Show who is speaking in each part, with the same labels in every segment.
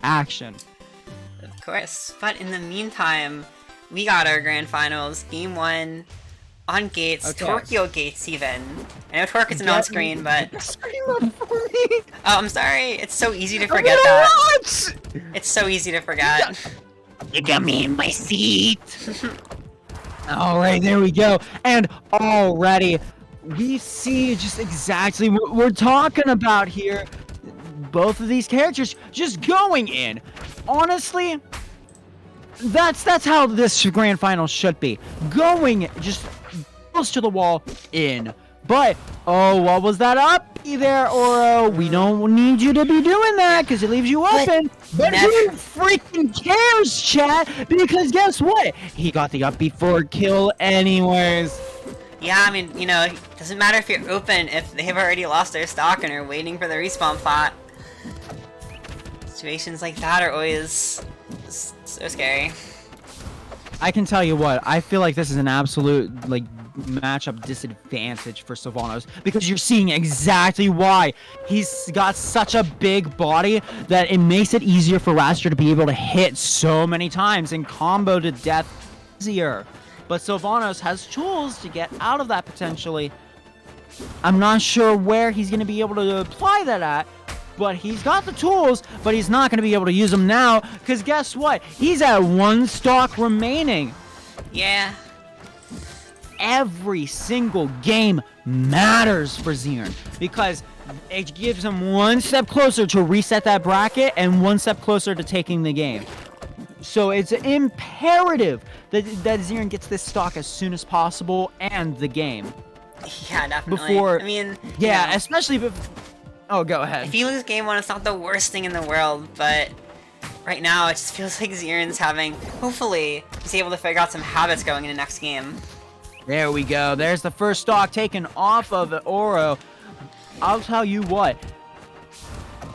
Speaker 1: action.
Speaker 2: Of course. But in the meantime, we got our grand finals. Game 1 on Gates.
Speaker 1: Okay.
Speaker 2: Torquio Gates even. I know Torque isn't on screen, but...
Speaker 1: Screen up for me!
Speaker 2: Oh, I'm sorry. It's so easy to forget that. It's so easy to forget.
Speaker 1: You got me in my seat! Alright, there we go. And already, we see just exactly what we're talking about here. Both of these characters just going in. Honestly, that's how this grand final should be. Going just close to the wall in. But, oh, what was that up there, Auro? We don't need you to be doing that because it leaves you open. But who freaking cares, chat? Because guess what? He got the up before kill anyways.
Speaker 2: Yeah, I mean, you know, it doesn't matter if you're open if they've already lost their stock and are waiting for the respawn plot. Situations like that are always so scary.
Speaker 1: I can tell you what, I feel like this is an absolute, like, matchup disadvantage for Sylvanos because you're seeing exactly why. He's got such a big body that it makes it easier for Wrastor to be able to hit so many times and combo to death easier. But Sylvanos has tools to get out of that potentially. I'm not sure where he's going to be able to apply that at, but he's got the tools, but he's not going to be able to use them now because guess what? He's at 1 stock remaining.
Speaker 2: Yeah.
Speaker 1: Every single game matters for Zeern because it gives him 1 step closer to reset that bracket and 1 step closer to taking the game. So it's imperative that Zeern gets this stock as soon as possible and the game.
Speaker 2: Yeah, definitely.
Speaker 1: Before,
Speaker 2: I mean,
Speaker 1: yeah,
Speaker 2: you know,
Speaker 1: especially before. Oh, go ahead.
Speaker 2: if you lose game 1, it's not the worst thing in the world, but right now it just feels like Zeern's having, hopefully, he's able to figure out some habits going into next game.
Speaker 1: There we go. There's the first stock taken off of Auro. I'll tell you what.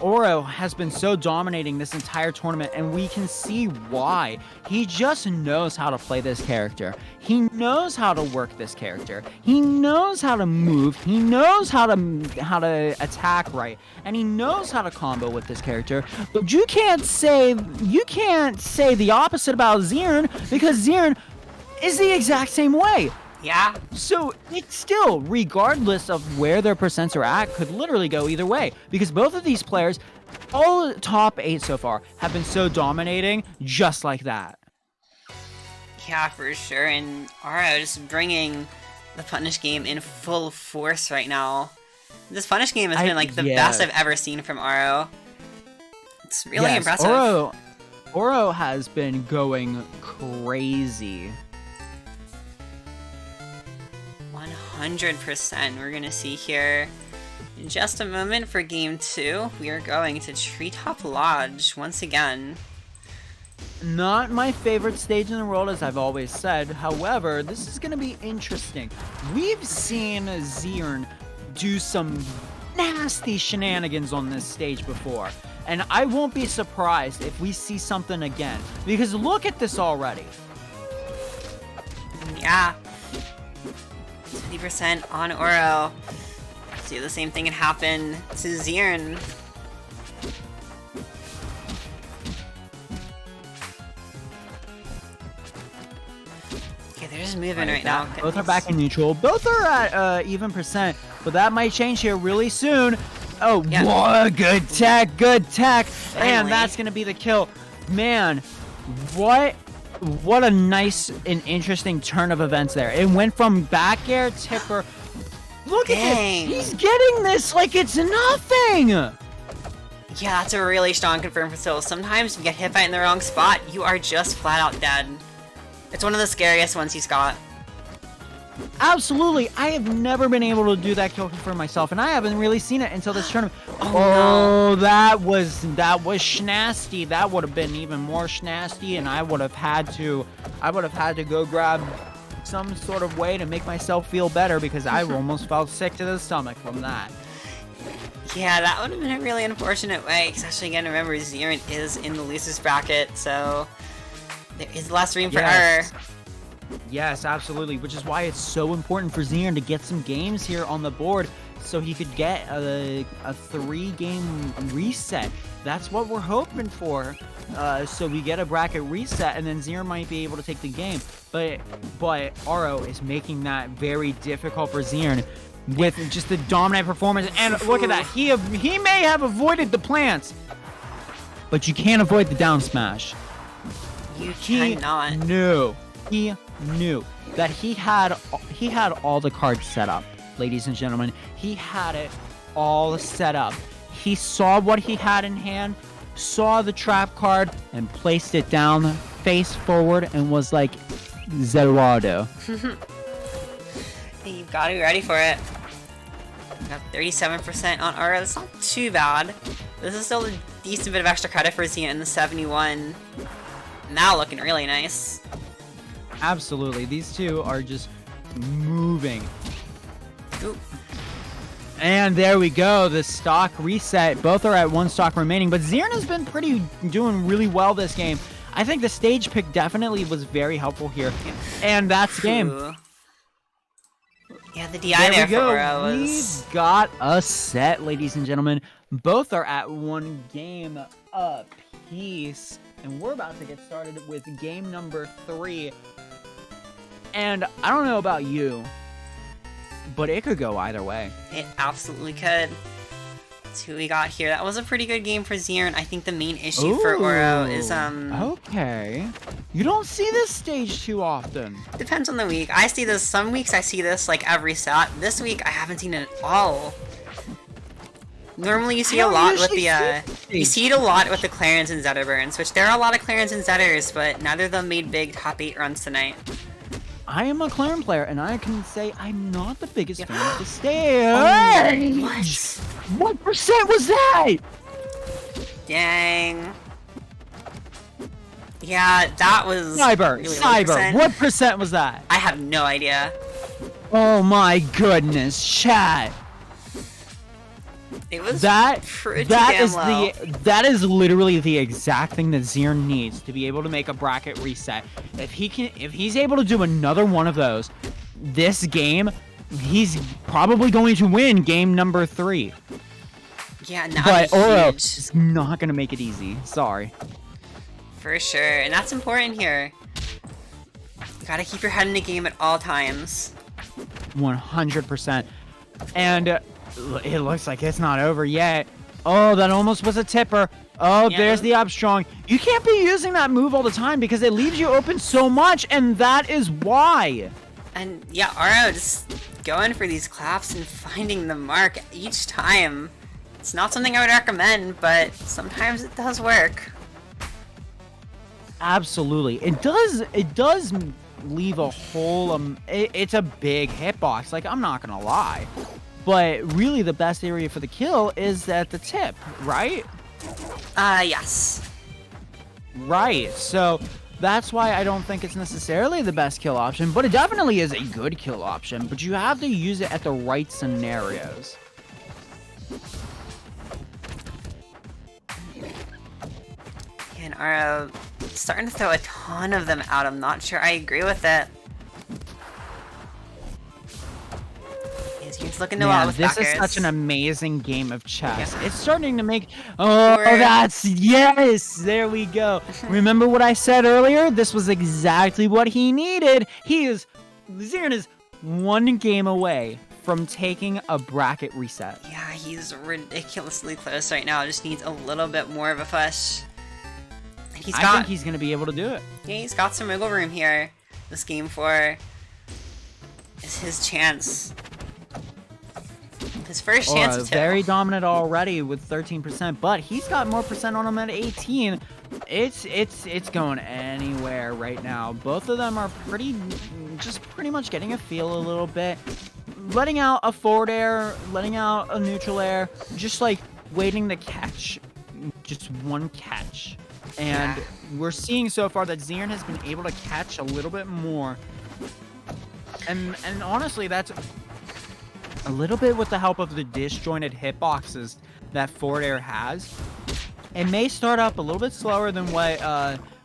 Speaker 1: Auro has been so dominating this entire tournament, and we can see why. He just knows how to play this character. He knows how to work this character. He knows how to move. He knows how to attack right, and he knows how to combo with this character. But you can't say the opposite about Zeern because Zeern is the exact same way.
Speaker 2: Yeah.
Speaker 1: So it's still, regardless of where their percents are at, could literally go either way. Because both of these players, all top 8 so far, have been so dominating just like that.
Speaker 2: Yeah, for sure. And Auro just bringing the punish game in full force right now. This punish game has been like the best I've ever seen from Auro. It's really impressive.
Speaker 1: Auro has been going crazy.
Speaker 2: 100% we're gonna see here in just a moment for game 2. We are going to Treetop Lodge once again.
Speaker 1: Not my favorite stage in the world, as I've always said. However, this is gonna be interesting. We've seen Zeern do some nasty shenanigans on this stage before, and I won't be surprised if we see something again, because look at this already.
Speaker 2: Yeah. 50% on Auro. See, the same thing can happen to Zeern. Okay, they're just moving right now.
Speaker 1: Both are back in neutral. Both are at even percent, but that might change here really soon. Oh, yeah. What? Good tech, good tech.
Speaker 2: Finally.
Speaker 1: And that's going to be the kill. Man, what a nice and interesting turn of events there. It went from back air, tipper. Look at this. He's getting this like it's nothing.
Speaker 2: Yeah, that's a really strong confirm for Sylv. Sometimes you get hit by it in the wrong spot, you are just flat out dead. It's one of the scariest ones he's got.
Speaker 1: Absolutely. I have never been able to do that kill confirm myself, and I haven't really seen it until this tournament.
Speaker 2: Oh no.
Speaker 1: that was schnasty. That would have been even more schnasty, and I would have had to go grab some sort of way to make myself feel better because I almost felt sick to the stomach from that.
Speaker 2: Yeah, that would have been a really unfortunate way, especially again, remember Zeern is in the losers bracket, so there is less room for error.
Speaker 1: Yes, absolutely, which is why it's so important for Zeern to get some games here on the board so he could get a 3-game reset. That's what we're hoping for. So we get a bracket reset, and then Zeern might be able to take the game. But Auro is making that very difficult for Zeern with just the dominant performance. And look at that. He may have avoided the plants, but you can't avoid the down smash.
Speaker 2: You cannot.
Speaker 1: He knew that he had all the cards set up, ladies and gentlemen. He had it all set up. He saw what he had in hand, saw the trap card, and placed it down face forward and was like, Zerado.
Speaker 2: You've got to be ready for it. Got 37% on Auro. That's not too bad. This is still a decent bit of extra credit for Zeern in the 71. Now looking really nice.
Speaker 1: Absolutely. These two are just moving.
Speaker 2: Ooh.
Speaker 1: And there we go. The stock reset. Both are at 1 stock remaining, but Zeern has been doing really well this game. I think the stage pick definitely was very helpful here. And that's the game.
Speaker 2: Yeah, the DI there for Auro was...
Speaker 1: We've got a set, ladies and gentlemen. Both are at 1 game apiece. And we're about to get started with game number 3. And I don't know about you, but it could go either way.
Speaker 2: It absolutely could. Let's see what we got here. That was a pretty good game for Zeern. I think the main issue for Auro is
Speaker 1: Okay. You don't see this stage too often.
Speaker 2: Depends on the week. I see this some weeks. I see this like every set. This week I haven't seen it at all. Normally you see a lot with the you see it a lot with the Clarence and Zeta burns, which there are a lot of Clarence and Zetters, but neither of them made big top 8 runs tonight.
Speaker 1: I am a Clarence player, and I can say I'm not the biggest fan of the stage. What percent was that?
Speaker 2: Dang. Yeah, that was
Speaker 1: Cyber. What percent was that?
Speaker 2: I have no idea.
Speaker 1: Oh my goodness, chat.
Speaker 2: It was
Speaker 1: that
Speaker 2: low.
Speaker 1: is literally the exact thing that Zeern needs to be able to make a bracket reset. If he's able to do another one of those this game, he's probably going to win game number 3.
Speaker 2: Yeah,
Speaker 1: but Auro is not going to make it easy. Sorry.
Speaker 2: For sure, and that's important here. You gotta keep your head in the game at all times.
Speaker 1: 100%. And it looks like it's not over yet. Oh, that almost was a tipper. Oh, yeah, there's the up strong. You can't be using that move all the time because it leaves you open so much, and that is why.
Speaker 2: And yeah, Auro just going for these claps and finding the mark each time. It's not something I would recommend, but sometimes it does work.
Speaker 1: Absolutely. It does leave a hole. It's a big hitbox. Like, I'm not going to lie. But really, the best area for the kill is at the tip, right?
Speaker 2: Yes.
Speaker 1: Right. So that's why I don't think it's necessarily the best kill option, but it definitely is a good kill option. But you have to use it at the right scenarios.
Speaker 2: And Auro starting to throw a ton of them out. I'm not sure I agree with it. He's looking to lot with
Speaker 1: this
Speaker 2: backers.
Speaker 1: Is such an amazing game of chess. Yeah. It's starting to make... Yes! There we go. Remember what I said earlier? This was exactly what he needed. Zeern is 1 game away from taking a bracket reset.
Speaker 2: Yeah, he's ridiculously close right now. Just needs a little bit more of a push.
Speaker 1: I think he's going to be able to do it.
Speaker 2: Yeah, he's got some wiggle room here. This game 4 is his chance. His first chance to
Speaker 1: very dominant already with 13%, but he's got more percent on him at 18. It's going anywhere right now. Both of them are pretty much getting a feel a little bit. Letting out a forward air, letting out a neutral air, just like waiting to catch. Just 1 catch. And we're seeing so far that Zeern has been able to catch a little bit more. And honestly, that's a little bit with the help of the disjointed hitboxes that forward air has. It may start up a little bit slower than what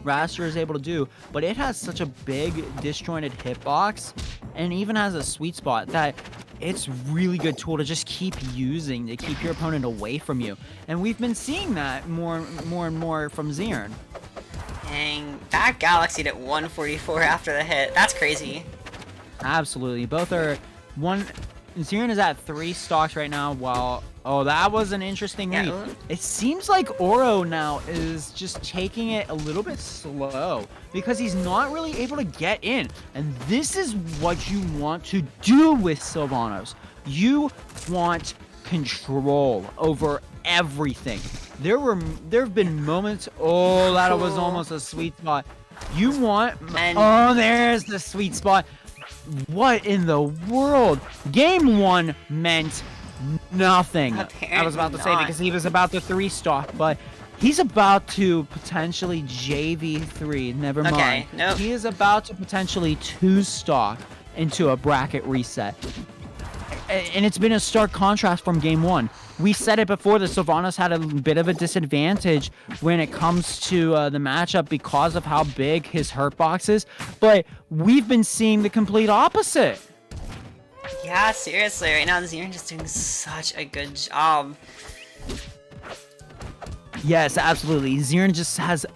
Speaker 1: Wrastor is able to do, but it has such a big disjointed hitbox and even has a sweet spot that it's really good tool to just keep using to keep your opponent away from you. And we've been seeing that more and more from Zeern.
Speaker 2: Dang, that Galaxied at 144 after the hit. That's crazy.
Speaker 1: Absolutely. Both are one. Zeern is at 3 stocks right now, while that was an interesting read. It seems like Auro now is just taking it a little bit slow because he's not really able to get in. And this is what you want to do with Sylvanos. You want control over everything. There have been moments. Oh, that was almost a sweet spot. You want. Oh, there's the sweet spot. What in the world? Game 1 meant nothing.
Speaker 2: Apparently
Speaker 1: I was about to say because he was about to 3 stock, but he's about to potentially JV3. Never mind.
Speaker 2: Okay, nope.
Speaker 1: He is about to potentially 2 stock into a bracket reset. And it's been a stark contrast from game 1. We said it before, the Sylvanos had a bit of a disadvantage when it comes to the matchup because of how big his hurt box is, but we've been seeing the complete opposite.
Speaker 2: Yeah, seriously, right now Zeern just doing such a good job.
Speaker 1: Yes, absolutely. Zeern just has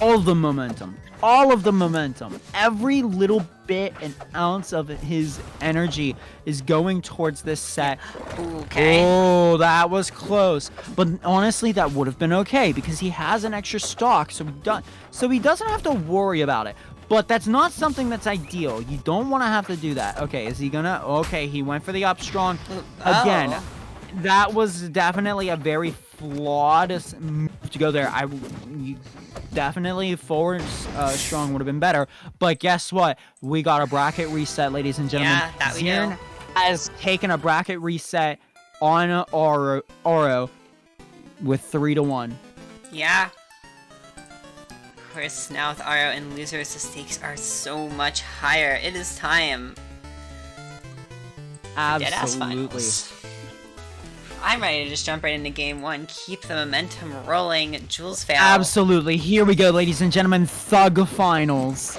Speaker 1: all the momentum. All of the momentum. Every little bit and ounce of his energy is going towards this set.
Speaker 2: Okay.
Speaker 1: Oh, that was close. But honestly, that would have been okay because he has an extra stock, so he doesn't have to worry about it. But that's not something that's ideal. You don't want to have to do that. Okay, is he gonna? Okay, he went for the up strong. Again, that was definitely a very flawed move to go there. Definitely forward strong would have been better. But guess what? We got a bracket reset, ladies and gentlemen.
Speaker 2: Yeah, that we
Speaker 1: Zeern
Speaker 2: do.
Speaker 1: has taken a bracket reset on Auro with 3-1.
Speaker 2: Yeah. Of course, now with Auro and losers, the stakes are so much higher. It is time. Deadass
Speaker 1: Absolutely.
Speaker 2: finals. I'm ready to just jump right into game 1. Keep the momentum rolling. Jules fail.
Speaker 1: Absolutely. Here we go, ladies and gentlemen. Thug finals.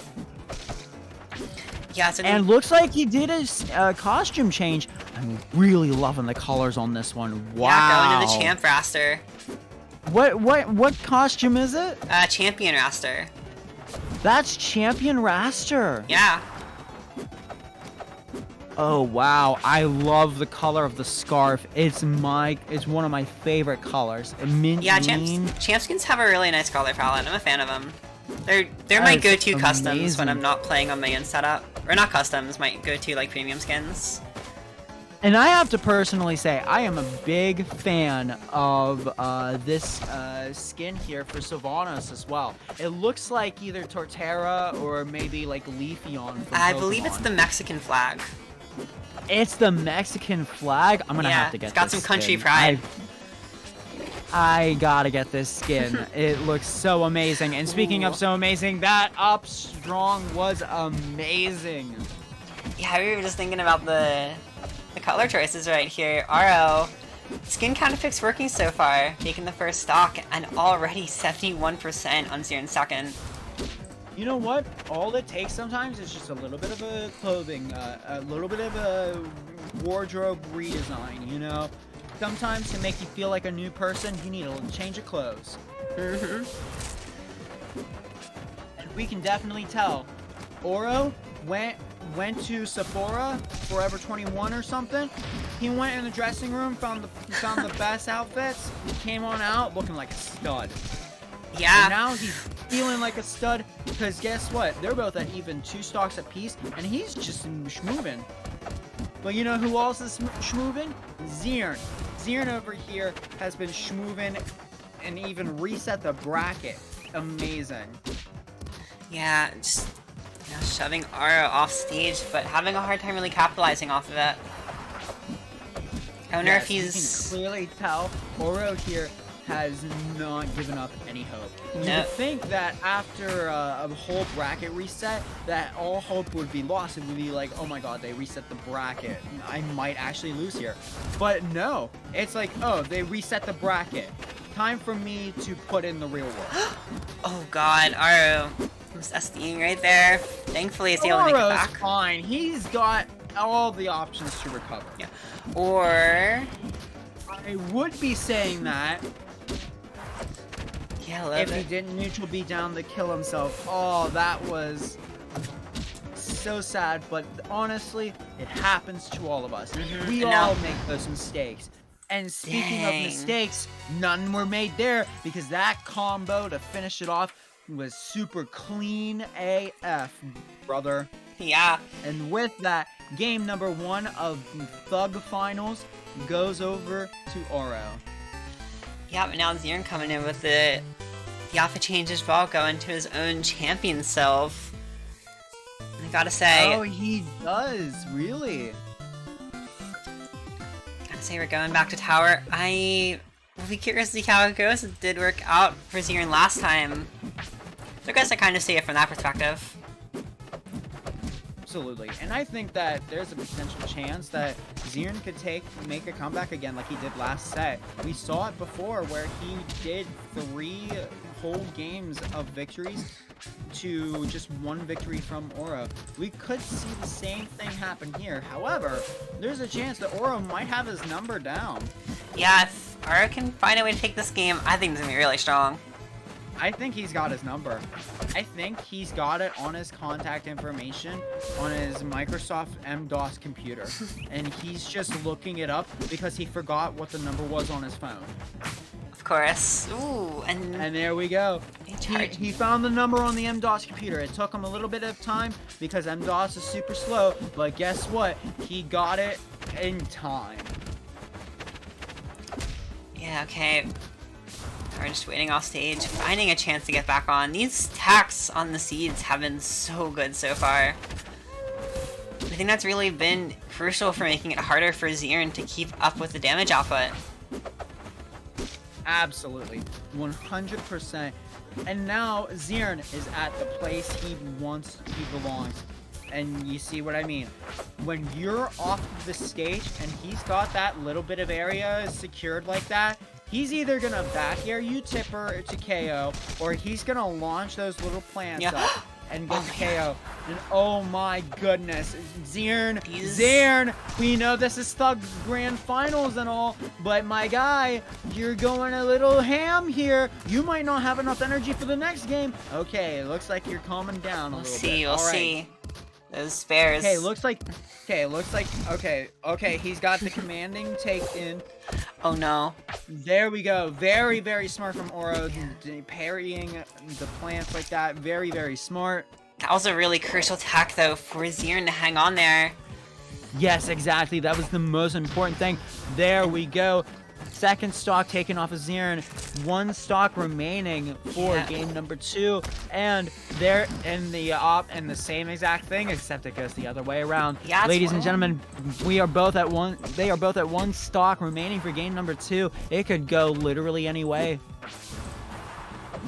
Speaker 2: Yeah, so
Speaker 1: And looks like he did his costume change. I'm really loving the colors on this one. Wow.
Speaker 2: Yeah, going to the champ Wrastor.
Speaker 1: What costume is it?
Speaker 2: Champion Wrastor.
Speaker 1: That's Champion Wrastor.
Speaker 2: Yeah.
Speaker 1: Oh wow, I love the color of the scarf. It's one of my favorite colors.
Speaker 2: Yeah, champ skins have a really nice color palette. I'm a fan of them. They're my go-to customs when I'm not playing on my own setup. Or not customs, my go-to like premium skins.
Speaker 1: And I have to personally say, I am a big fan of this skin here for Sylvanos as well. It looks like either Torterra or maybe like Leafeon.
Speaker 2: I believe it's the Mexican flag.
Speaker 1: It's the Mexican flag? I'm gonna have to get this.
Speaker 2: It's got some country pride.
Speaker 1: I gotta get this skin. It looks so amazing. And speaking of so amazing, that up strong was amazing.
Speaker 2: Yeah, we were just thinking about the color choices right here. Auro, skin counterpick's working so far, taking the first stock, and already 71% on Zeern second.
Speaker 1: You know what? All it takes sometimes is just a little bit of a clothing, a little bit of a wardrobe redesign, you know? Sometimes to make you feel like a new person, you need a change of clothes. And we can definitely tell. Auro went to Sephora, Forever 21 or something. He went in the dressing room, found the best outfits, came on out looking like a stud.
Speaker 2: Yeah.
Speaker 1: And now he's feeling like a stud because guess what? They're both at even 2 stocks apiece, and he's just schmoovin'. But you know who else is schmoovin'? Zeern. Zeern over here has been schmoovin' and even reset the bracket. Amazing.
Speaker 2: Yeah, just shoving Auro off stage, but having a hard time really capitalizing off of it. I wonder if he's...
Speaker 1: You can clearly tell Auro here has not given up any hope. You would think that after a whole bracket reset, that all hope would be lost. It would be like, oh my god, they reset the bracket. I might actually lose here. But no, it's like, oh, they reset the bracket. Time for me to put in the real work.
Speaker 2: Oh god, Auro. I'm SDing right there. Thankfully, he's able to make it back.
Speaker 1: Fine. He's got all the options to recover.
Speaker 2: Yeah. Or
Speaker 1: I would be saying that
Speaker 2: yeah,
Speaker 1: if he didn't neutral beat down to kill himself. Oh, that was so sad, but honestly, it happens to all of us. We all make those mistakes. And speaking of mistakes, none were made there because that combo to finish it off was super clean AF, brother.
Speaker 2: Yeah.
Speaker 1: And with that, game number 1 of Thug Finals goes over to Auro.
Speaker 2: Yeah, but now Zeern coming in with the alpha change as well, going to his own champion Sylv. I gotta say...
Speaker 1: Oh, he does, really?
Speaker 2: Gotta say, we're going back to tower. I will be curious to see how it goes. It did work out for Zeern last time. So I guess I kind of see it from that perspective.
Speaker 1: Absolutely, and I think that there's a potential chance that Zeern could make a comeback again like he did last set. We saw it before where he did 3 whole games of victories to just 1 victory from Auro. We could see the same thing happen here. However, there's a chance that Auro might have his number down.
Speaker 2: Yeah, if Auro can find a way to take this game, I think it's gonna be really strong.
Speaker 1: I think he's got his number. I think he's got it on his contact information on his Microsoft MS-DOS computer. And he's just looking it up because he forgot what the number was on his phone.
Speaker 2: Of course. Ooh,
Speaker 1: and there we go. He found the number on the MS-DOS computer. It took him a little bit of time because MS-DOS is super slow, but guess what? He got it in time.
Speaker 2: Yeah, okay. We're just waiting off stage, finding a chance to get back on. These attacks on the seeds have been so good so far. I think that's really been crucial for making it harder for Zeern to keep up with the damage output.
Speaker 1: Absolutely, 100%. And now Zeern is at the place he belongs. And you see what I mean? When you're off the stage and he's got that little bit of area secured like that, he's either gonna back air you tipper to KO, or he's gonna launch those little plants up and get KO. And oh my goodness, Zeern, we know this is Thug Grand Finals and all, but my guy, you're going a little ham here. You might not have enough energy for the next game. Okay, it looks like you're calming down a little bit.
Speaker 2: We'll see. Those spares.
Speaker 1: Okay, looks like, okay, he's got the commanding take in.
Speaker 2: Oh no.
Speaker 1: There we go. Very, very smart from Auro, parrying the plants like that. Very, very smart.
Speaker 2: That was a really crucial attack though for Zeern to hang on there.
Speaker 1: Yes, exactly. That was the most important thing. There we go. Second stock taken off of Zeern. 1 stock remaining for game number 2, and they're in the same exact thing, except it goes the other way around.
Speaker 2: Yeah,
Speaker 1: ladies and gentlemen, we are both at 1. They are both at 1 stock remaining for game number 2. It could go literally any way.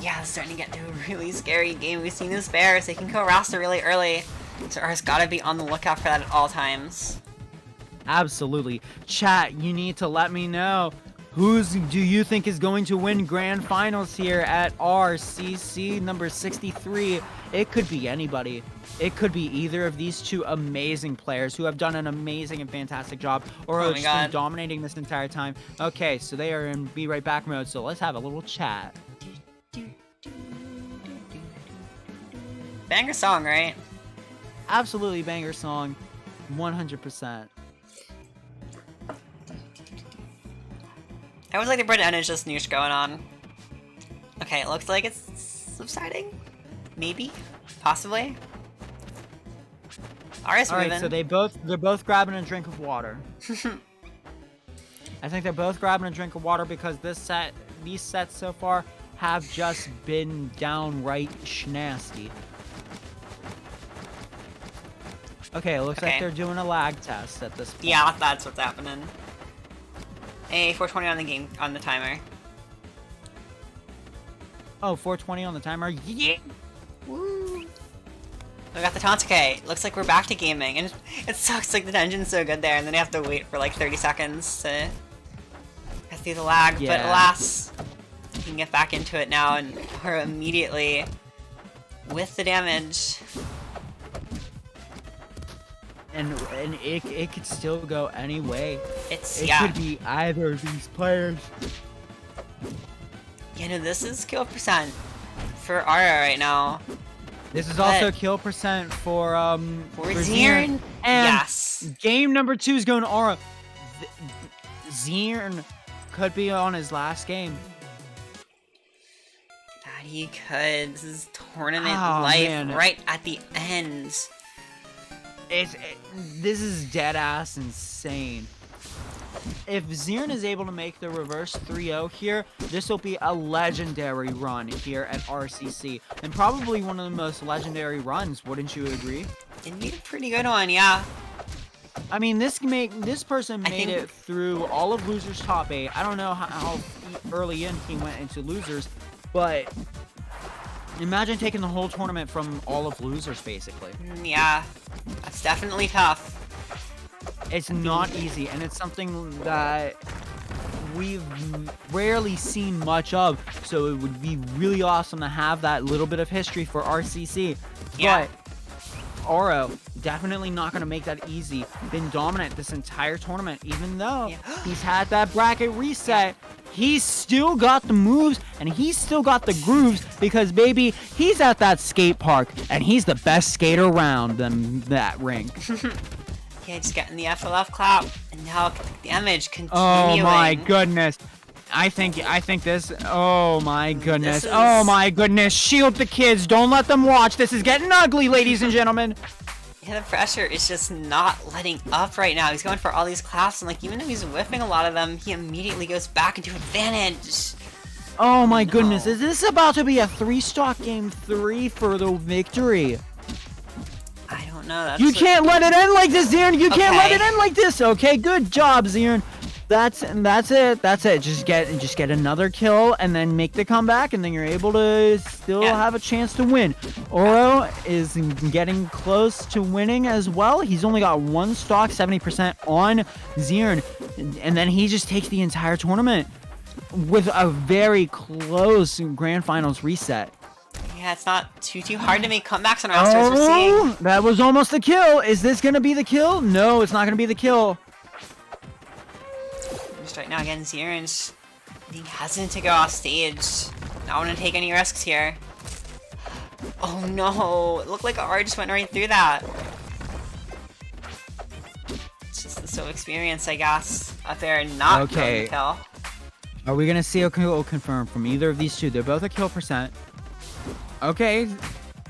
Speaker 2: Yeah, it's starting to get to a really scary game. We've seen those bears. They can go Wrastor really early, so Aur's got to be on the lookout for that at all times.
Speaker 1: Absolutely. Chat, you need to let me know. Who do you think is going to win Grand Finals here at RCC number 63? It could be anybody. It could be either of these 2 amazing players who have done an amazing and fantastic job, or just been dominating this entire time. Okay, so they are in Be Right Back mode, so let's have a little chat.
Speaker 2: Banger song, right?
Speaker 1: Absolutely banger song, 100%.
Speaker 2: I always like the bread and just noosh going on. Okay, it looks like it's subsiding. Maybe? Possibly? Alright,
Speaker 1: so they're both grabbing a drink of water. I think they're both grabbing a drink of water because these sets so far have just been downright schnasty. Okay, it looks like they're doing a lag test at this point.
Speaker 2: Yeah, that's what's happening. Hey, 420 on the timer.
Speaker 1: Oh, 420 on the timer. Yeah.
Speaker 2: Woo. We got the Tauntake. Looks like we're back to gaming, and it sucks. Like the engine's so good there, and then you have to wait for like 30 seconds to get through the lag. But alas, you can get back into it now, and we're immediately with the damage.
Speaker 1: and it could still go any way. It could be either of these players.
Speaker 2: You know, this is kill percent for Auro right now.
Speaker 1: This is also kill percent for
Speaker 2: Zeern.
Speaker 1: And
Speaker 2: yes.
Speaker 1: Game number 2 is going to Auro. Zeern could be on his last game.
Speaker 2: That he could. This is tournament life right at the end.
Speaker 1: This is dead ass insane. If Zeern is able to make the reverse 3-0 here, this will be a legendary run here at RCC. And probably one of the most legendary runs, wouldn't you agree?
Speaker 2: It'd be a pretty good one, yeah.
Speaker 1: I mean, this person made it through all of Losers Top 8. I don't know how early in he went into Losers, but imagine taking the whole tournament from all of Losers, basically.
Speaker 2: Yeah, that's definitely tough.
Speaker 1: It's not easy, and it's something that we've rarely seen much of, so it would be really awesome to have that little bit of history for RCC.
Speaker 2: Yeah.
Speaker 1: But Auro, definitely not going to make that easy. Been dominant this entire tournament, even though he's had that bracket reset. He's still got the moves, and he's still got the grooves, because, baby, he's at that skate park, and he's the best skater around that rink.
Speaker 2: Yeah, just getting the FLF clap, and now damage continuing.
Speaker 1: Oh my goodness. I think this, oh my goodness. Oh my goodness. Shield the kids. Don't let them watch. This is getting ugly, ladies and gentlemen.
Speaker 2: Yeah, the pressure is just not letting up right now. He's going for all these claps, and like, even though he's whiffing a lot of them, he immediately goes back into advantage.
Speaker 1: Oh my goodness. Is this about to be a 3-stock game 3 for the victory?
Speaker 2: I don't know.
Speaker 1: You can't let it end like this, Zeern. You can't let it end like this. Okay, good job, Zeern. That's it. Just get another kill and then make the comeback, and then you're able to still have a chance to win. Auro is getting close to winning as well. He's only got 1 stock, 70% on Zeern, and then he just takes the entire tournament with a very close grand finals reset.
Speaker 2: Yeah, it's not too hard to make comebacks on Wrastor, as we're seeing.
Speaker 1: That was almost a kill. Is this gonna be the kill? No, it's not gonna be the kill.
Speaker 2: Just right now, again, Zeern's being hesitant to go off stage. Not want to take any risks here. Oh no! It looked like Auro just went right through that. It's just the Sylv experience, I guess, up there and not going to kill.
Speaker 1: Are we gonna see a kill confirmed from either of these two? They're both a kill percent. Okay.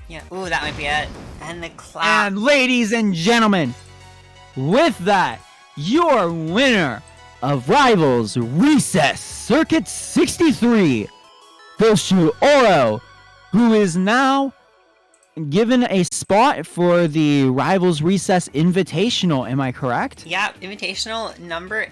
Speaker 2: Yeah, ooh, that might be it. And the clap.
Speaker 1: And ladies and gentlemen, with that, your winner of Rivals Recess Circuit 63 goes to Auro, who is now given a spot for the Rivals Recess Invitational. Am I correct?
Speaker 2: Yeah, Invitational number